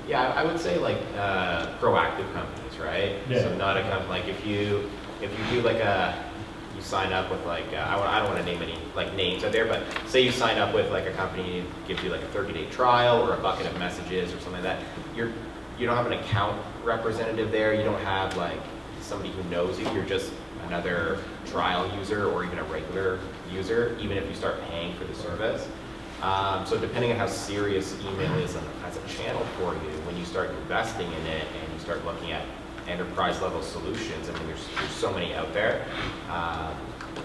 Yeah, I would say like proactive companies, right? Yeah. So not a company, like if you do like you sign up with like, I don't want to name any like names out there, but say you sign up with like a company, gives you like a 30-day trial or a bucket of messages or something like that, you don't have an account representative there, you don't have like somebody who knows you, you're just another trial user or even a regular user, even if you start paying for the service. So depending on how serious email is as a channel for you, when you start investing in it and you start looking at enterprise level solutions, I mean there's so many out there,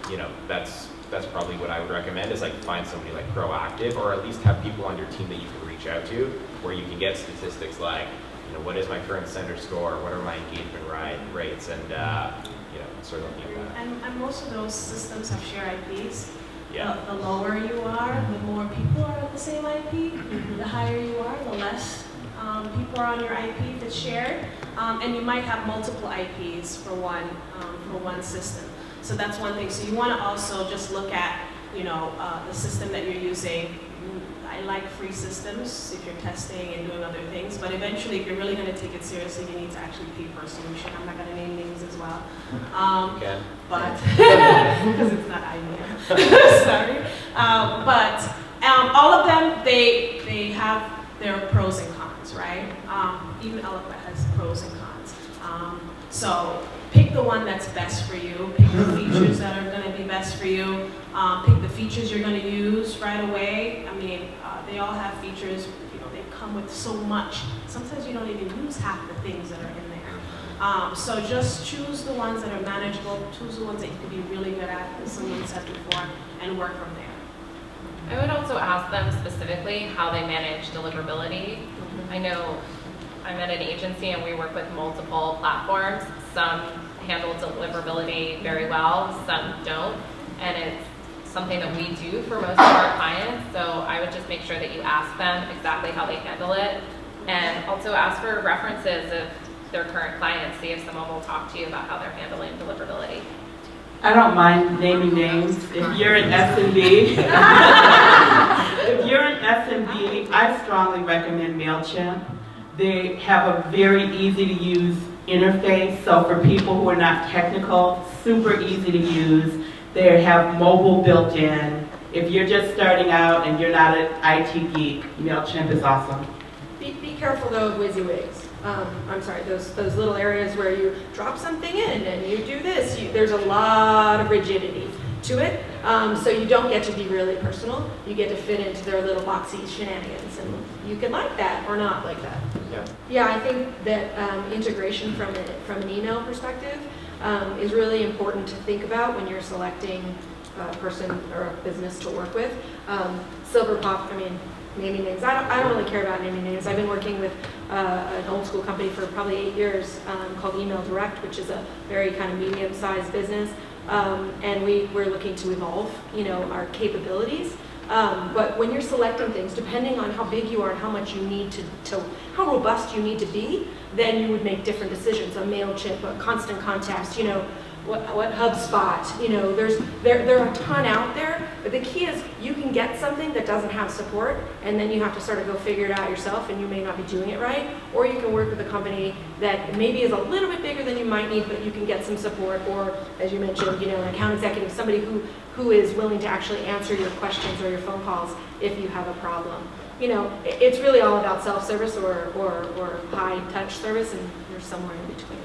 you know, that's probably what I would recommend is like find somebody like proactive, or at least have people on your team that you can reach out to where you can get statistics like, you know, what is my current sender score, what are my engagement rates, and you know, sort of looking at that. And most of those systems have shared IPs. Yeah. The lower you are, the more people are at the same IP. The higher you are, the less people are on your IP that's shared. And you might have multiple IPs for one system. So that's one thing. So you want to also just look at, you know, the system that you're using. I like free systems if you're testing and doing other things, but eventually if you're really going to take it seriously, you need to actually pay for a solution. I'm not going to name names as well. Okay. But, because it's not IBM, sorry. But all of them, they have their pros and cons, right? Even Eloquent has pros and cons. So pick the one that's best for you, pick the features that are going to be best for you, pick the features you're going to use right away. I mean, they all have features, you know, they come with so much. Sometimes you don't even use half the things that are in there. So just choose the ones that are manageable, choose the ones that you can be really good at, as someone said before, and work from there. I would also ask them specifically how they manage deliverability. I know I'm at an agency and we work with multiple platforms. Some handle deliverability very well, some don't, and it's something that we do for most of our clients. So I would just make sure that you ask them exactly how they handle it, and also ask for references of their current clients, see if someone will talk to you about how they're handling deliverability. I don't mind naming names. If you're an SMB, if you're an SMB, I strongly recommend MailChimp. They have a very easy to use interface, so for people who are not technical, super easy to use. They have mobile built in. If you're just starting out and you're not an IT geek, MailChimp is awesome. Be careful though of WYSIWYGs. I'm sorry, those little areas where you drop something in and you do this, there's a lot of rigidity to it. So you don't get to be really personal. You get to fit into their little boxy shenanigans, and you can like that or not like that. Yeah. Yeah, I think that integration from an email perspective is really important to think about when you're selecting a person or a business to work with. Silverpop, I mean, naming names. I don't really care about naming names. I've been working with an old school company for probably 8 years called Email Direct, which is a very kind of medium-sized business. And we're looking to evolve, you know, our capabilities. But when you're selecting things, depending on how big you are and how much you need to how robust you need to be, then you would make different decisions. A MailChimp, a Constant Contact, you know, what HubSpot, you know, there are a ton out there, but the key is you can get something that doesn't have support, and then you have to sort of go figure it out yourself, and you may not be doing it right, or you can work with a company that maybe is a little bit bigger than you might need, but you can get some support, or as you mentioned, you know, an account executive, somebody who is willing to actually answer your questions or your phone calls if you have a problem. You know, it's really all about self-service or high-touch service, and you're somewhere in between.